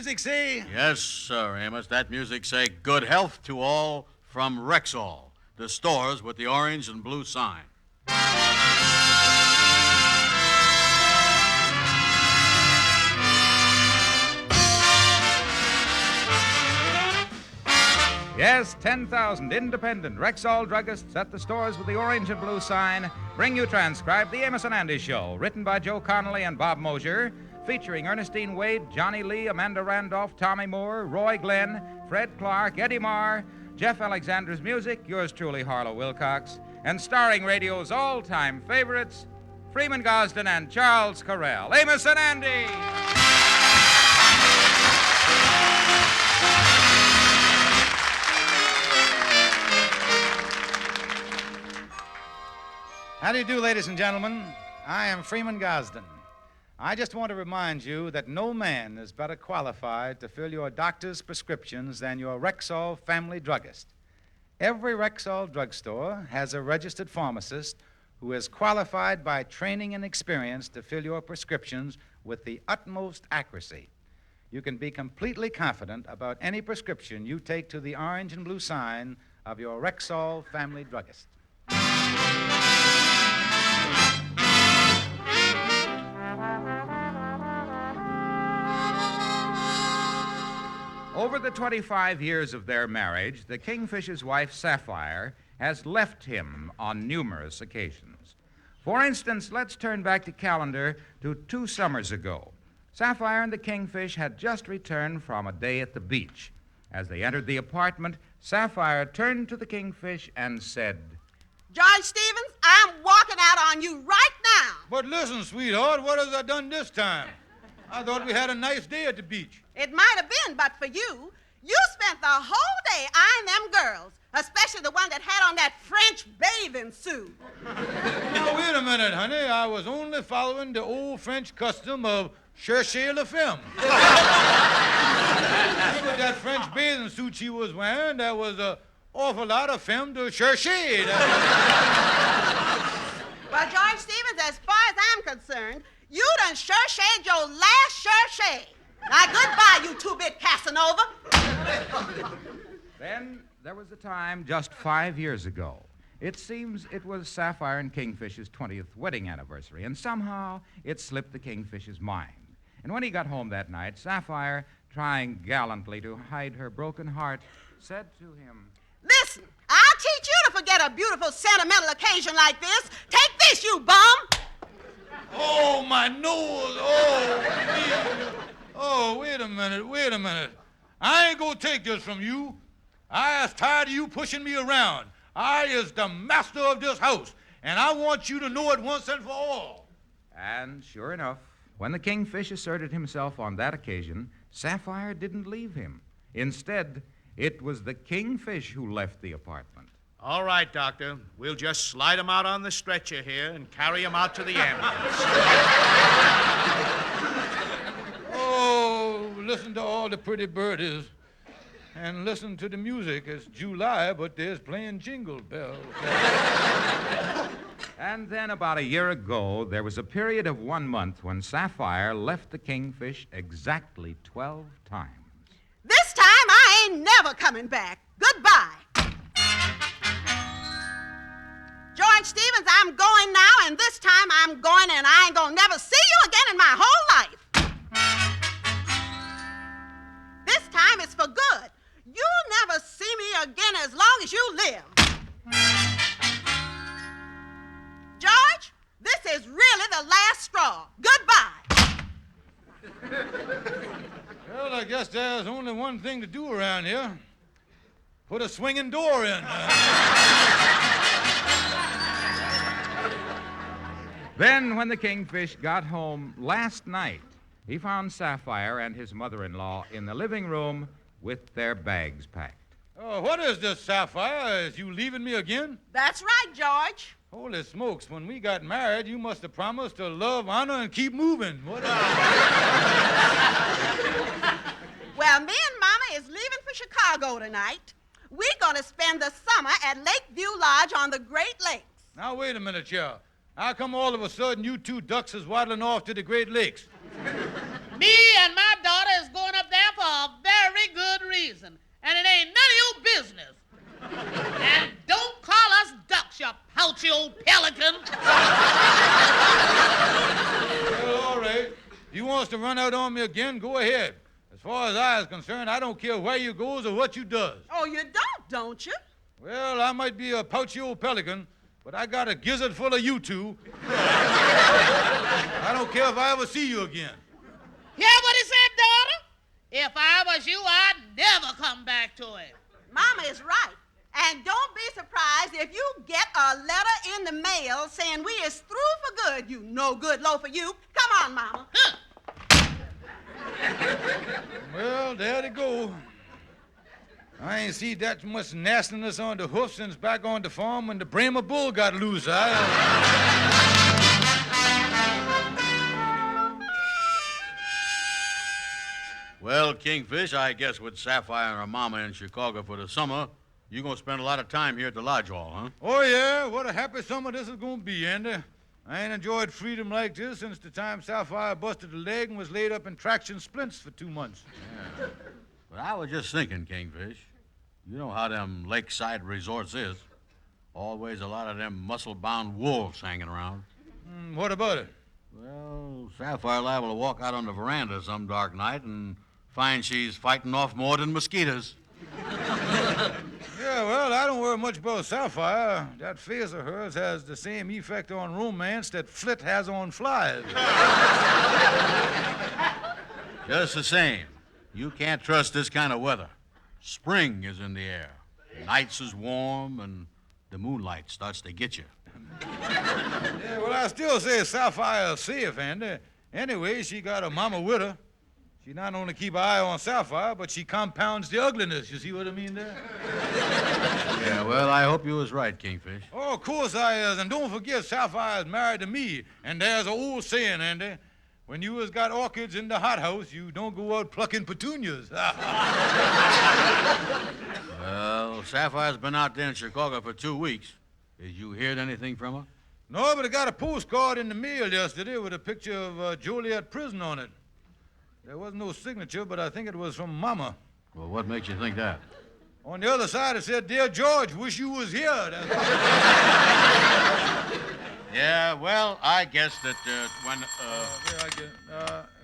music say? Yes, sir, Amos. That music say good health to all from Rexall, the stores with the orange and blue sign. Yes, 10,000 independent Rexall druggists at the stores with the orange and blue sign bring you transcribed The Amos and Andy Show, written by Joe Connolly and Bob Mosier, featuring Ernestine Wade, Johnny Lee, Amanda Randolph, Tommy Moore, Roy Glenn, Fred Clark, Eddie Marr, Jeff Alexander's music, yours truly, Harlow Wilcox, and starring radio's all-time favorites, Freeman Gosden and Charles Correll. Amos and Andy! How do you do, ladies and gentlemen? I am Freeman Gosden. I just want to remind you that no man is better qualified to fill your doctor's prescriptions than your Rexall family druggist. Every Rexall drugstore has a registered pharmacist who is qualified by training and experience to fill your prescriptions with the utmost accuracy. You can be completely confident about any prescription you take to the orange and blue sign of your Rexall family druggist. Over the 25 years of their marriage, the Kingfisher's wife, Sapphire, has left him on numerous occasions. For instance, let's turn back the calendar to 2 summers ago. Sapphire and the Kingfish had just returned from a day at the beach. As they entered the apartment, Sapphire turned to the Kingfish and said, George Stevens, I'm walking out on you right now. But listen, sweetheart, what has I done this time? I thought we had a nice day at the beach. It might have been, but for you, you spent the whole day eyeing them girls, especially the one that had on that French bathing suit. Now, wait a minute, honey. I was only following the old French custom of chercher la femme. With that French bathing suit she was wearing, there was an awful lot of femme to chercher. Well, George Stevens, as far as I'm concerned, you done cherchered your last chercher. Now, goodbye, you two-bit Casanova. Then there was a time just 5 years ago. It seems it was Sapphire and Kingfish's 20th wedding anniversary, and somehow it slipped the Kingfish's mind. And when he got home that night, Sapphire, trying gallantly to hide her broken heart, said to him, Listen, I'll teach you to forget a beautiful, sentimental occasion like this. Take this, you bum. Oh, my nose. Oh, me. Oh, wait a minute. I ain't gonna take this from you. I is tired of you pushing me around. I is the master of this house, and I want you to know it once and for all. And sure enough, when the Kingfish asserted himself on that occasion, Sapphire didn't leave him. Instead, it was the Kingfish who left the apartment. All right, Doctor. We'll just slide him out on the stretcher here and carry him out to the ambulance. Oh, listen to all the pretty birdies. And listen to the music. It's July, but there's playing jingle bells. And then about a year ago, there was a period of 1 month when Sapphire left the Kingfish exactly 12 times. This time, I ain't never coming back. Goodbye. George Stevens, I'm going now, and this time I'm going, and I ain't gonna never see you again in my whole life. This time it's for good. You'll never see me again as long as you live. George, this is really the last straw. Goodbye. Well, I guess there's only one thing to do around here. Put a swinging door in. Then, when the Kingfish got home last night, he found Sapphire and his mother-in-law in the living room with their bags packed. Oh, what is this, Sapphire? Is you leaving me again? That's right, George. Holy smokes, when we got married, you must have promised to love, honor, and keep moving. What? Well, me and Mama is leaving for Chicago tonight. We're going to spend the summer at Lakeview Lodge on the Great Lakes. Now, wait a minute, here. How come all of a sudden you two ducks is waddling off to the Great Lakes? Me and my daughter is going up there for a very good reason, and it ain't none of your business. And don't call us ducks, you pouchy old pelican. Well, all right. If you want to run out on me again, go ahead. As far as I is concerned, I don't care where you goes or what you does. Oh, you don't you? Well, I might be a pouchy old pelican, but I got a gizzard full of you two. I don't care if I ever see you again. Hear what he said, daughter? If I was you, I'd never come back to it. Mama is right. And don't be surprised if you get a letter in the mail saying we is through for good, you no good loaf of you. Come on, Mama. Huh. Well, there they go. I ain't seen that much nastiness on the hoof since back on the farm when the Brahma bull got loose. Well, Kingfish, I guess with Sapphire and her mama in Chicago for the summer, you're going to spend a lot of time here at the lodge hall, huh? Oh, yeah. What a happy summer this is going to be, Andy. I ain't enjoyed freedom like this since the time Sapphire busted a leg and was laid up in traction splints for 2 months. Yeah. But I was just thinking, Kingfish, you know how them lakeside resorts is. Always a lot of them muscle-bound wolves hanging around. What about it? Well, Sapphire liable to walk out on the veranda some dark night and find she's fighting off more than mosquitoes. Yeah, well, I don't worry much about Sapphire. That face of hers has the same effect on romance that Flit has on flies. Just the same, you can't trust this kind of weather. Spring is in the air. Nights is warm, and the moonlight starts to get you. Yeah, well, I still say Sapphire's safe, Andy. Anyway, she got a mama with her. She not only keep an eye on Sapphire, but she compounds the ugliness. You see what I mean there? Yeah, well, I hope you was right, Kingfish. Oh, of course I is. And don't forget, Sapphire's married to me. And there's an old saying, Andy. When you has got orchids in the hothouse, you don't go out plucking petunias. Well, Sapphire's been out there in Chicago for 2 weeks. Did you hear anything from her? No, but I got a postcard in the mail yesterday with a picture of Joliet Prison on it. There wasn't no signature, but I think it was from Mama. Well, what makes you think that? On the other side, it said, "Dear George, wish you was here." Yeah, well, I guess that when...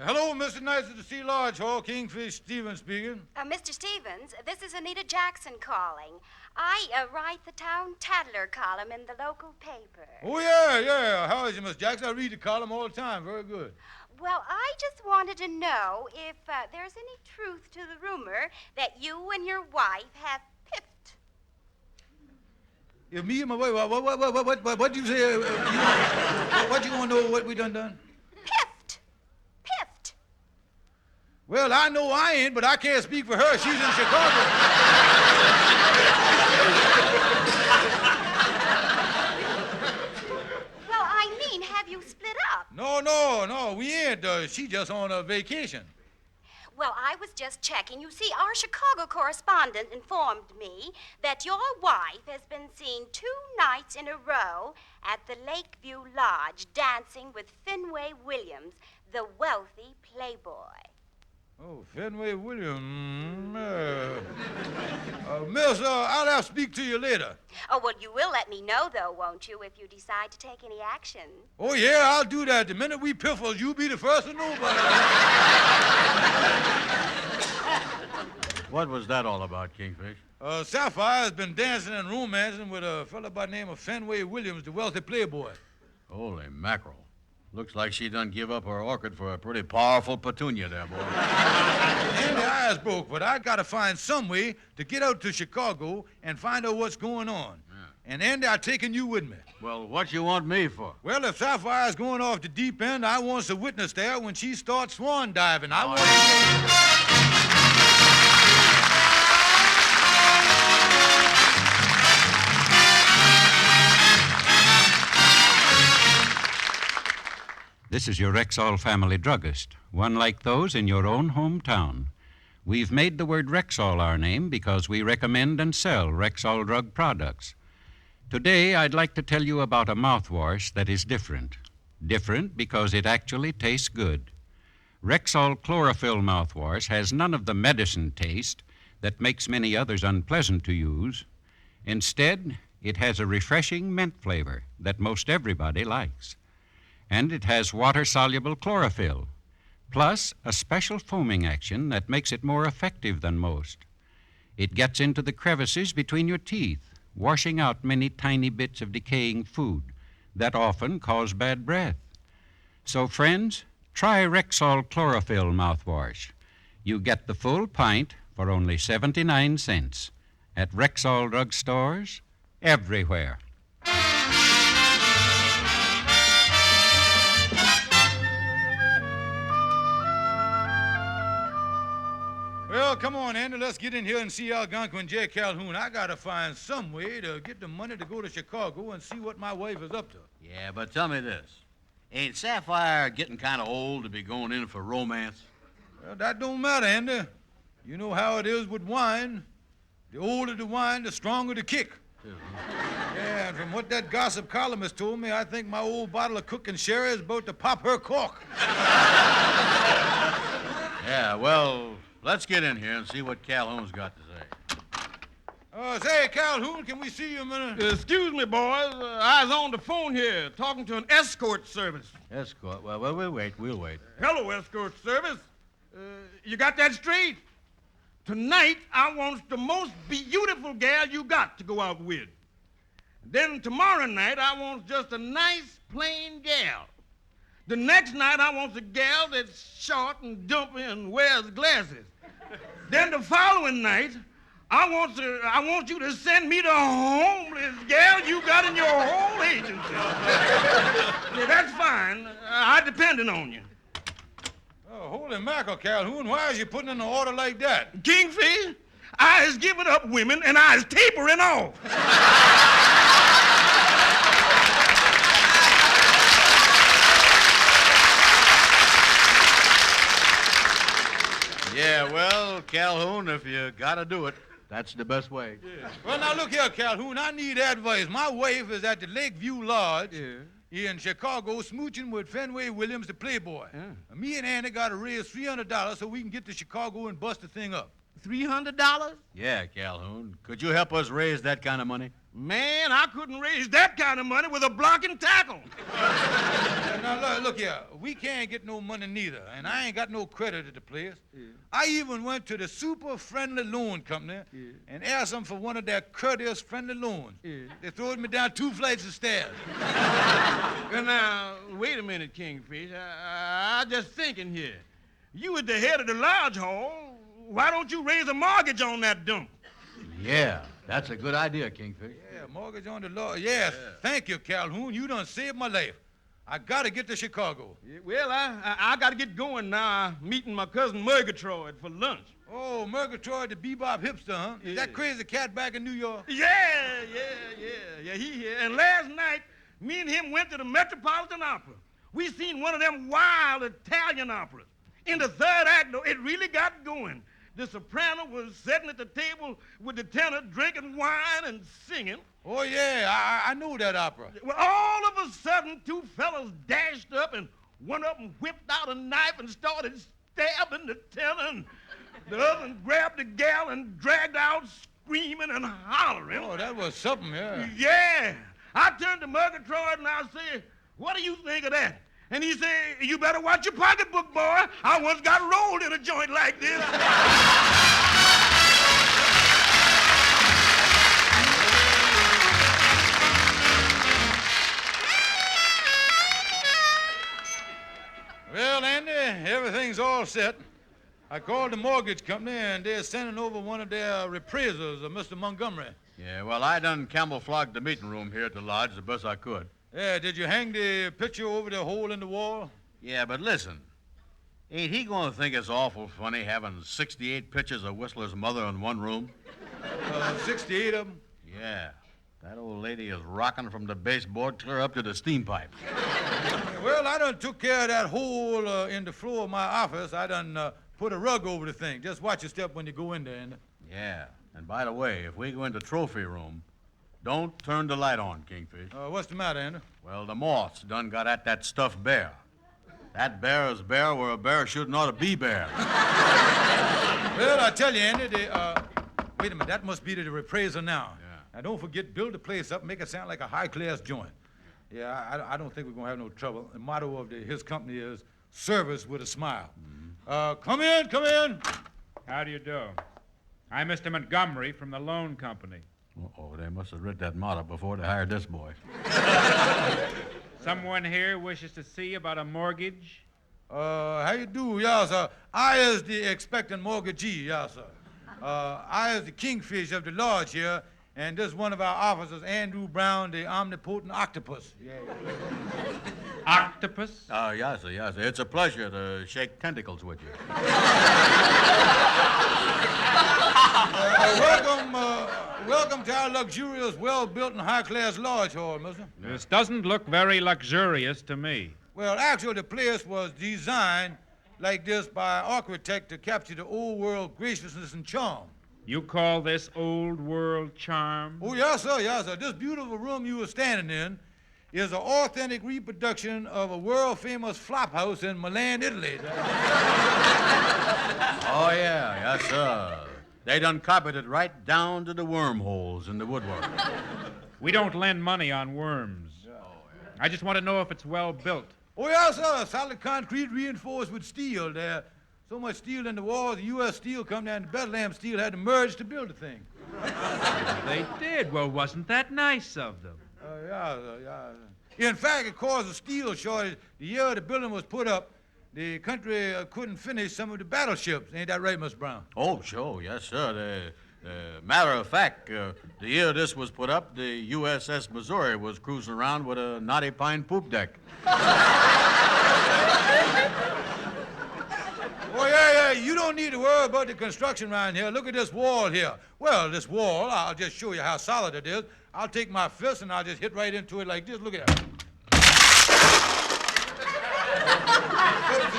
Hello, Mr. Knights of the Sea Lodge Hall. Kingfish Stevens speaking. Mr. Stevens, this is Anita Jackson calling. I write the Town Tattler column in the local paper. Oh, yeah. How is you, Miss Jackson? I read the column all the time. Very good. Well, I just wanted to know if there's any truth to the rumor that you and your wife have pipped. If me and my wife, what do you say? What you want to know what we done? Pipped. Well, I know I ain't, but I can't speak for her. She's in Chicago. Well, I mean, have you split up? No, we ain't. She just on a vacation. Well, I was just checking. You see, our Chicago correspondent informed me that your wife has been seen 2 nights in a row at the Lakeview Lodge dancing with Fenway Williams, the wealthy playboy. Oh, Fenway Williams. Miss, I'll have to speak to you later. Oh, well, you will let me know, though, won't you, if you decide to take any action? Oh, yeah, I'll do that. The minute we piffles, you'll be the first to know about it. What was that all about, Kingfish? Sapphire's been dancing and romancing with a fella by the name of Fenway Williams, the wealthy playboy. Holy mackerel. Looks like she done give up her orchid for a pretty powerful petunia there, boy. And the eye's broke, but I gotta find some way to get out to Chicago and find out what's going on. Yeah. And Andy, I'm taking you with me. Well, what you want me for? Well, if Sapphire's going off the deep end, I want a witness there when she starts swan diving. I want This is your Rexall family druggist, one like those in your own hometown. We've made the word Rexall our name because we recommend and sell Rexall drug products. Today, I'd like to tell you about a mouthwash that is different. Different because it actually tastes good. Rexall Chlorophyll mouthwash has none of the medicine taste that makes many others unpleasant to use. Instead, it has a refreshing mint flavor that most everybody likes. And it has water-soluble chlorophyll, plus a special foaming action that makes it more effective than most. It gets into the crevices between your teeth, washing out many tiny bits of decaying food that often cause bad breath. So, friends, try Rexall Chlorophyll mouthwash. You get the full pint for only 79 cents at Rexall drug stores everywhere. Well, come on, Andy. Let's get in here and see Algonquin J. Calhoun. I gotta find some way to get the money to go to Chicago and see what my wife is up to. Yeah, but tell me this. Ain't Sapphire getting kind of old to be going in for romance? Well, that don't matter, Andy. You know how it is with wine. The older the wine, the stronger the kick. Yeah, and from what that gossip columnist told me, I think my old bottle of cooking sherry is about to pop her cork. Yeah, well, let's get in here and see what Calhoun's got to say. Say, Calhoun, can we see you a minute? Excuse me, boys. I was on the phone here talking to an escort service. Escort? Well, we'll wait. Hello, escort service. You got that straight? Tonight, I want the most beautiful gal you got to go out with. Then tomorrow night, I want just a nice, plain gal. The next night, I want a gal that's short and dumpy and wears glasses. Then the following night, I want you to send me the homeless gal you got in your whole agency. Yeah, that's fine. I depended on you. Oh, holy mackerel, Calhoun. Why is you putting in an order like that? Kingfish, I is giving up women and I is tapering off. Yeah, well, Calhoun, if you gotta do it, that's the best way. Yeah. Well, now, look here, Calhoun. I need advice. My wife is at the Lakeview Lodge in Chicago smooching with Fenway Williams, the playboy. Me and Andy got to raise $300 so we can get to Chicago and bust the thing up. $300? Yeah, Calhoun. Could you help us raise that kind of money? Man, I couldn't raise that kind of money with a block and tackle. Now, look here. We can't get no money neither, and I ain't got no credit at the place. I even went to the Super Friendly Loan Company and asked them for one of their courteous friendly loans. They throwed me down 2 flights of stairs. Well, now, wait a minute, Kingfish. I just thinking here. You at the head of the lodge hall. Why don't you raise a mortgage on that dump? Yeah, that's a good idea, Kingfish. Yeah, mortgage on the law. Yes, thank you, Calhoun. You done saved my life. I got to get to Chicago. Yeah, well, I got to get going now. I'm meeting my cousin Murgatroyd for lunch. Oh, Murgatroyd, the bebop hipster, huh? Yeah. Is that crazy cat back in New York? Yeah, he here. And last night, me and him went to the Metropolitan Opera. We seen one of them wild Italian operas. In the third act, though, it really got going. The soprano was sitting at the table with the tenor drinking wine and singing. Oh, yeah, I know that opera. Well, all of a sudden, 2 fellas dashed up, and one of them whipped out a knife and started stabbing the tenor, and the other one grabbed the gal and dragged out screaming and hollering. Oh, that was something, yeah. Yeah. I turned to Murgatroyd and I said, what do you think of that? And he said, you better watch your pocketbook, boy. I once got rolled in a joint like this. Well, Andy, everything's all set. I called the mortgage company, and they're sending over one of their reprisals of Mr. Montgomery. Yeah, well, I done camouflaged the meeting room here at the lodge the best I could. Yeah, did you hang the picture over the hole in the wall? Yeah, but listen. Ain't he going to think it's awful funny having 68 pictures of Whistler's mother in one room? 68 of them? Yeah. That old lady is rocking from the baseboard clear up to the steam pipe. Well, I done took care of that hole in the floor of my office. I done put a rug over the thing. Just watch your step when you go in there, Andy. Yeah. And by the way, if we go into trophy room, don't turn the light on, Kingfish. What's the matter, Andy? Well, the moths done got at that stuffed bear. That bear is bear where a bear shouldn't ought to be bear. Well, I tell you, Andy, wait a minute, that must be the reprisal now. Yeah. Now, don't forget, build the place up and make it sound like a high-class joint. Yeah, I don't think we're going to have no trouble. The motto of his company is service with a smile. Come in, come in. How do you do? I'm Mr. Montgomery from the loan company. Oh, they must have written that motto before they hired this boy. Someone here wishes to see about a mortgage? How you do, yeah, sir? I is the expectant mortgagee, yeah, sir. I is the kingfish of the lodge here, and this is one of our officers, Andrew Brown, the omnipotent octopus. Yeah. Octopus? Yes, sir, yes, sir. It's a pleasure to shake tentacles with you. Welcome to our luxurious, well-built and high-class lodge hall, mister. This doesn't look very luxurious to me. Well, actually, the place was designed like this by an architect to capture the old world graciousness and charm. You call this old world charm? Oh, yes, sir, yes, sir. This beautiful room you were standing in is an authentic reproduction of a world-famous flop house in Milan, Italy. Oh, yeah, yes, sir. They done copied it right down to the wormholes in the woodwork. We don't lend money on worms. I just want to know if it's well built. Oh, yes, sir. Solid concrete reinforced with steel. There's so much steel in the walls, the U.S. Steel come down to Bethlehem Steel had to merge to build the thing. They did. Well, wasn't that nice of them? Yeah, sir, yeah. In fact, it caused a steel shortage. The year the building was put up, the country couldn't finish some of the battleships. Ain't that right, Miss Brown? Oh, sure, yes, sir. Matter of fact, the year this was put up, the USS Missouri was cruising around with a knotty pine poop deck. Oh, yeah, you don't need to worry about the construction around here. Look at this wall here. Well, this wall, I'll just show you how solid it is. I'll take my fist and I'll just hit right into it like this. Look at that.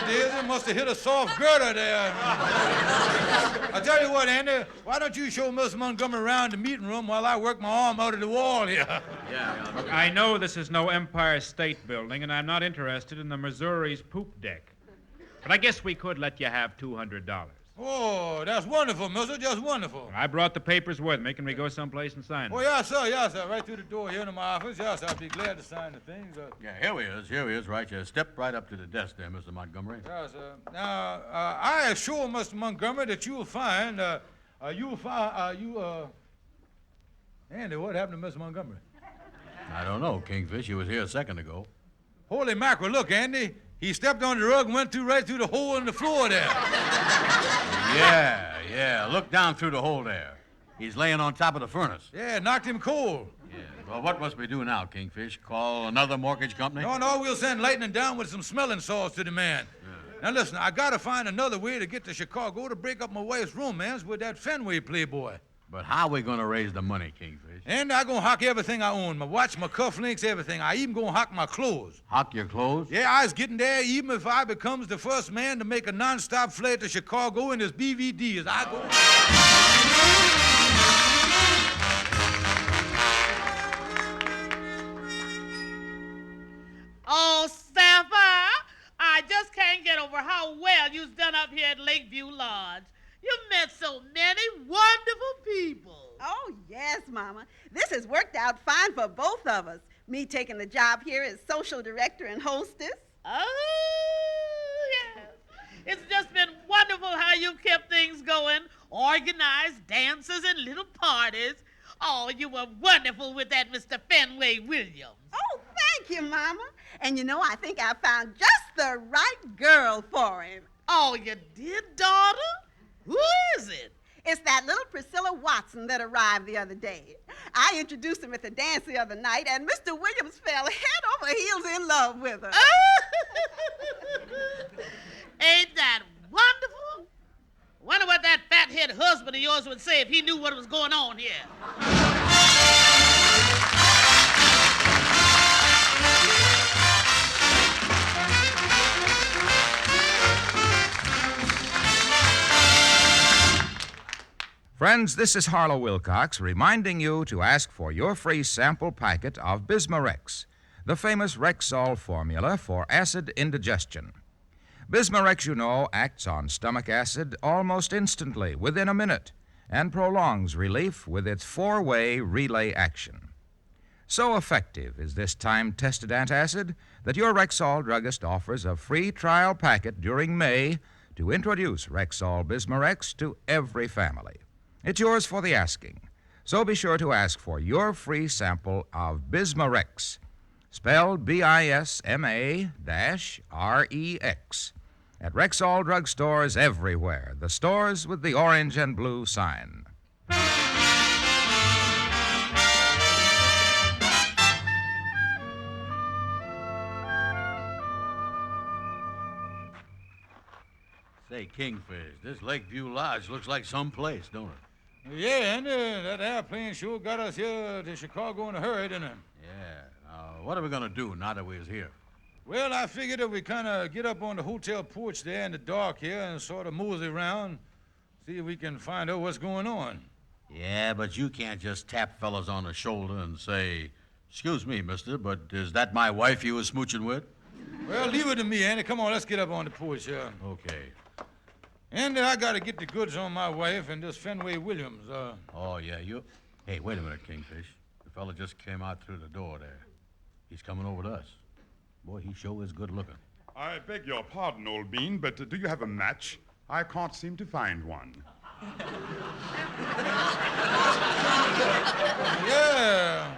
It must have hit a soft girder there. I tell you what, Andy, why don't you show Miss Montgomery around the meeting room while I work my arm out of the wall here? Yeah. Look, I know this is no Empire State Building, and I'm not interested in the Missouri's poop deck. But I guess we could let you have $200. Oh, that's wonderful, mister, just wonderful. I brought the papers with me. Can we go someplace and sign them? Oh, yes, sir, right through the door here into my office. Yes, I'll be glad to sign the things. Yeah, here he is, right here. Step right up to the desk there, Mr. Montgomery. Yes, sir. Now, I assure Mr. Montgomery that you'll find, Andy, what happened to Mr. Montgomery? I don't know, Kingfish. He was here a second ago. Holy mackerel, look, Andy. He stepped on the rug and went right through the hole in the floor there. Yeah. Look down through the hole there. He's laying on top of the furnace. Yeah, knocked him cold. Yeah. Well, what must we do now, Kingfish? Call another mortgage company? No, we'll send lightning down with some smelling salts to the man. Yeah. Now, listen, I gotta find another way to get to Chicago to break up my wife's romance with that Fenway playboy. But how are we gonna raise the money, Kingfish? And I gonna hock everything I own. My watch, my cufflinks, everything. I even gonna hock my clothes. Hock your clothes? Yeah, I was getting there even if I becomes the first man to make a non-stop flight to Chicago in his BVD as I go. Oh, Sapphire, I just can't get over how well you've done up here at Lakeview Lodge. You've met so many wonderful people. Oh, yes, Mama. This has worked out fine for both of us. Me taking the job here as social director and hostess. Oh, yes. It's just been wonderful how you've kept things going, organized dances and little parties. Oh, you were wonderful with that Mr. Fenway Williams. Oh, thank you, Mama. And you know, I think I found just the right girl for him. Oh, you did, daughter? Who is it? It's that little Priscilla Watson that arrived the other day. I introduced him at the dance the other night, and Mr. Williams fell head over heels in love with her. Ain't that wonderful? Wonder what that fathead husband of yours would say if he knew what was going on here. Friends, this is Harlow Wilcox reminding you to ask for your free sample packet of Bismarex, the famous Rexall formula for acid indigestion. Bismarex, you know, acts on stomach acid almost instantly, within a minute, and prolongs relief with its four-way relay action. So effective is this time-tested antacid that your Rexall druggist offers a free trial packet during May to introduce Rexall Bismarex to every family. It's yours for the asking, so be sure to ask for your free sample of Bismarex, spelled BISMA-REX, at Rexall drugstores everywhere, the stores with the orange and blue sign. Say, Kingfish, this Lakeview Lodge looks like some place, don't it? Yeah, and that airplane sure got us here to Chicago in a hurry, didn't it? Yeah. Now, what are we going to do now that we're here? Well, I figured if we kind of get up on the hotel porch there in the dark here and sort of mosey around, see if we can find out what's going on. Yeah, but you can't just tap fellas on the shoulder and say, "Excuse me, mister, but is that my wife you was smooching with?" Well, leave it to me, Andy. Come on, let's get up on the porch here. Okay. Andy, I got to get the goods on my wife and this Fenway Williams. Oh, yeah, you... Hey, wait a minute, Kingfish. The fella just came out through the door there. He's coming over to us. Boy, he sure is good looking. I beg your pardon, old bean, but do you have a match? I can't seem to find one. Yeah.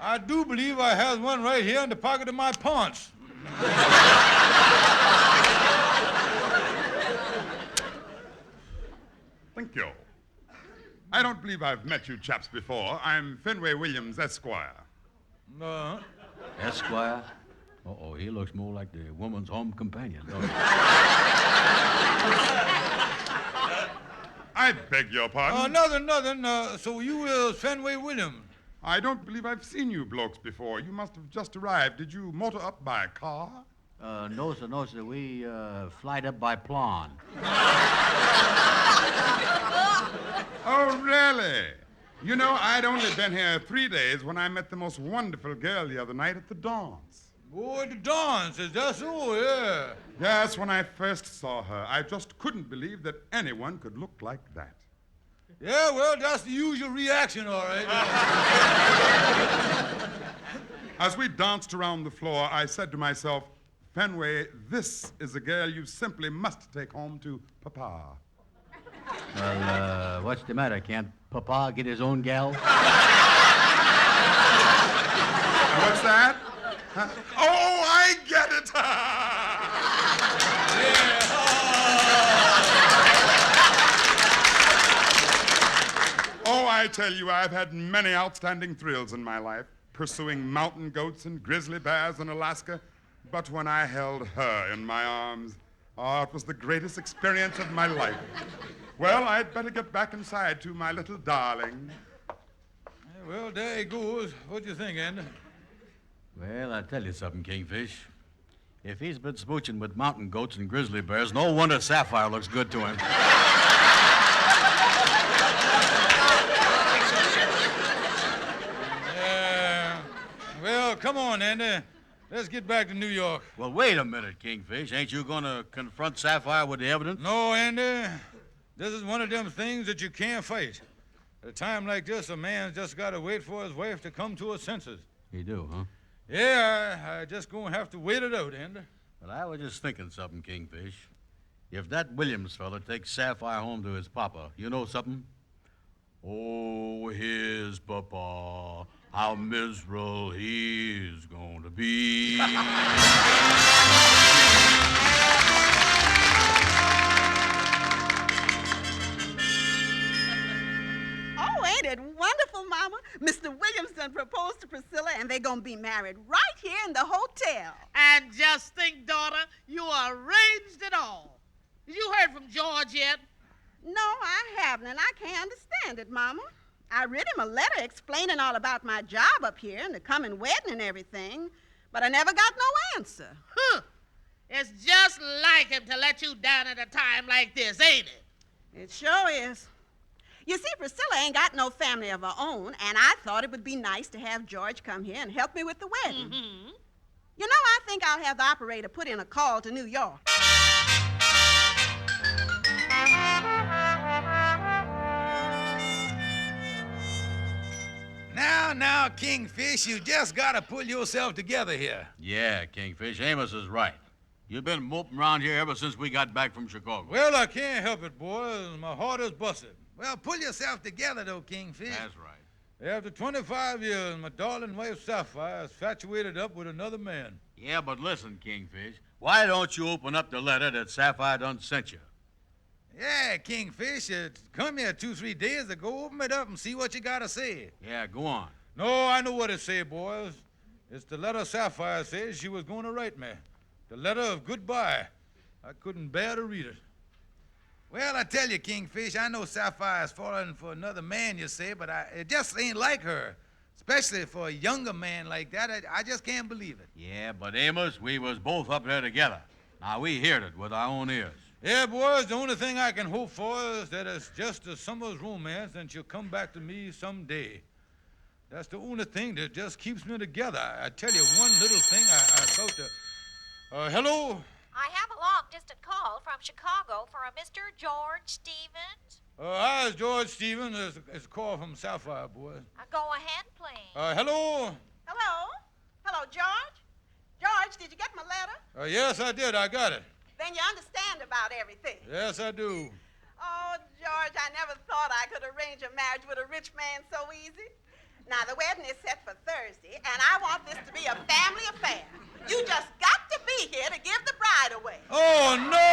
I do believe I have one right here in the pocket of my pants. Thank you. I don't believe I've met you chaps before. I'm Fenway Williams, Esquire. Esquire? Uh-oh, he looks more like the woman's home companion, don't he? I beg your pardon. Nothing. So you is Fenway Williams? I don't believe I've seen you blokes before. You must have just arrived. Did you motor up by car? No, sir. We, flied up by Plan. Oh, really? You know, I'd only been here 3 days when I met the most wonderful girl the other night at the dance. Oh, the dance, is that so? Yeah. Yes, when I first saw her, I just couldn't believe that anyone could look like that. Yeah, well, that's the usual reaction, all right. As we danced around the floor, I said to myself, Fenway, this is a girl you simply must take home to Papa. Well, what's the matter? Can't Papa get his own gal? What's that? Huh? Oh, I get it! Oh, I tell you, I've had many outstanding thrills in my life, pursuing mountain goats and grizzly bears in Alaska. But when I held her in my arms, oh, it was the greatest experience of my life. Well, I'd better get back inside to my little darling. Well, there he goes. What do you think, Andy? Well, I tell you something, Kingfish. If he's been smooching with mountain goats and grizzly bears, no wonder Sapphire looks good to him. Well, come on, Andy. Let's get back to New York. Well, wait a minute, Kingfish. Ain't you going to confront Sapphire with the evidence? No, Andy. This is one of them things that you can't fight. At a time like this, a man's just got to wait for his wife to come to her senses. You do, huh? Yeah, I just gonna have to wait it out, Andy. But I was just thinking something, Kingfish. If that Williams fella takes Sapphire home to his papa, you know something? Oh, his papa, how miserable he's going to be. Oh, ain't it wonderful, Mama? Mr. Williams done proposed to Priscilla, and they're gonna be married right here in the hotel. And just think, daughter, you arranged it all. You heard from George yet? No, I haven't, and I can't understand it, Mama. I writ him a letter explaining all about my job up here and the coming wedding and everything, but I never got no answer. Huh. It's just like him to let you down at a time like this, ain't it? It sure is. You see, Priscilla ain't got no family of her own, and I thought it would be nice to have George come here and help me with the wedding. Mm-hmm. You know, I think I'll have the operator put in a call to New York. Now, Kingfish, you just gotta pull yourself together here. Yeah, Kingfish, Amos is right. You've been moping around here ever since we got back from Chicago. Well, I can't help it, boys. My heart is busted. Well, pull yourself together, though, Kingfish. That's right. After 25 years, my darling wife Sapphire is infatuated up with another man. Yeah, but listen, Kingfish, why don't you open up the letter that Sapphire done sent you? Yeah, Kingfish, it come here 2-3 days ago. Open it up and see what you gotta say. Yeah, go on. No, I know what it say, boys. It's the letter Sapphire says she was going to write me. The letter of goodbye. I couldn't bear to read it. Well, I tell you, Kingfish, I know Sapphire's falling for another man, you say, but it just ain't like her. Especially for a younger man like that. I just can't believe it. Yeah, but Amos, we was both up there together. Now, we heard it with our own ears. Yeah, boys, the only thing I can hope for is that it's just a summer's romance and she'll come back to me someday. That's the only thing that just keeps me together. I tell you, one little thing I felt hello? I have a long-distance call from Chicago for a Mr. George Stevens. Hi, George Stevens. It's a call from Sapphire, boys. Go ahead, please. Hello? Hello? Hello, George? George, did you get my letter? Yes, I did. I got it. Then you understand about everything. Yes, I do. Oh, George, I never thought I could arrange a marriage with a rich man so easy. Now, the wedding is set for Thursday, and I want this to be a family affair. You just got to be here to give the bride away. Oh, no!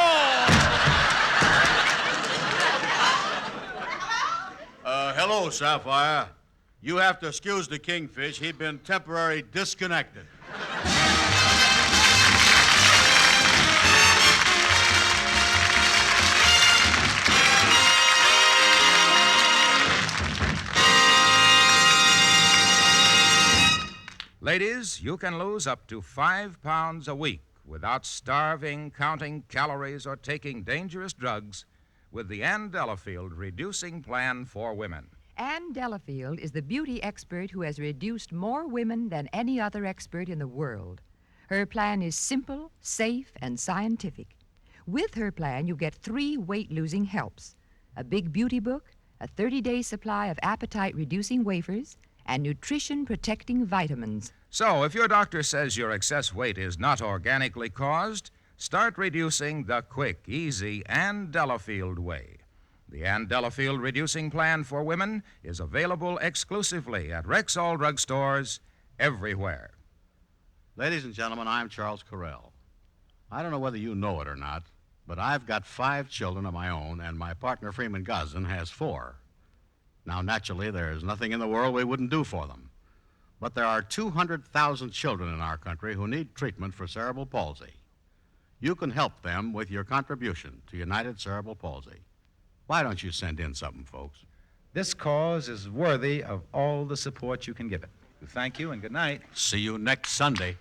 Hello, Sapphire. You have to excuse the Kingfish. He'd been temporarily disconnected. Ladies, you can lose up to 5 pounds a week without starving, counting calories, or taking dangerous drugs with the Ann Delafield Reducing Plan for Women. Ann Delafield is the beauty expert who has reduced more women than any other expert in the world. Her plan is simple, safe, and scientific. With her plan, you get 3 weight-losing helps: a big beauty book, a 30-day supply of appetite-reducing wafers, and nutrition-protecting vitamins. So, if your doctor says your excess weight is not organically caused, start reducing the quick, easy Ann Delafield way. The Ann Delafield Reducing Plan for Women is available exclusively at Rexall drugstores everywhere. Ladies and gentlemen, I'm Charles Correll. I don't know whether you know it or not, but I've got 5 children of my own, and my partner Freeman Gosden has 4. Now, naturally, there's nothing in the world we wouldn't do for them. But there are 200,000 children in our country who need treatment for cerebral palsy. You can help them with your contribution to United Cerebral Palsy. Why don't you send in something, folks? This cause is worthy of all the support you can give it. Thank you and good night. See you next Sunday.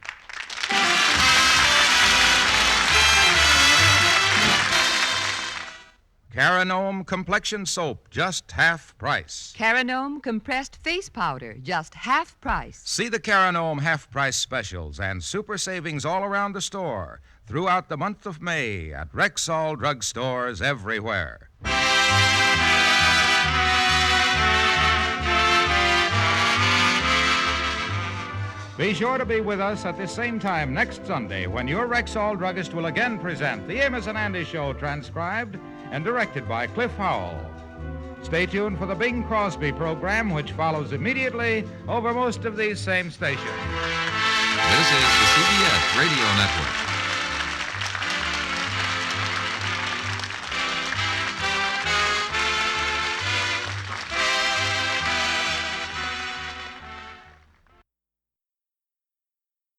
Caranome Complexion Soap, just half price. Caranome Compressed Face Powder, just half price. See the Caranome half-price specials and super savings all around the store throughout the month of May at Rexall drugstores everywhere. Be sure to be with us at the same time next Sunday when your Rexall druggist will again present the Amos and Andy Show, transcribed and directed by Cliff Howell. Stay tuned for the Bing Crosby program, which follows immediately over most of these same stations. This is the CBS Radio Network.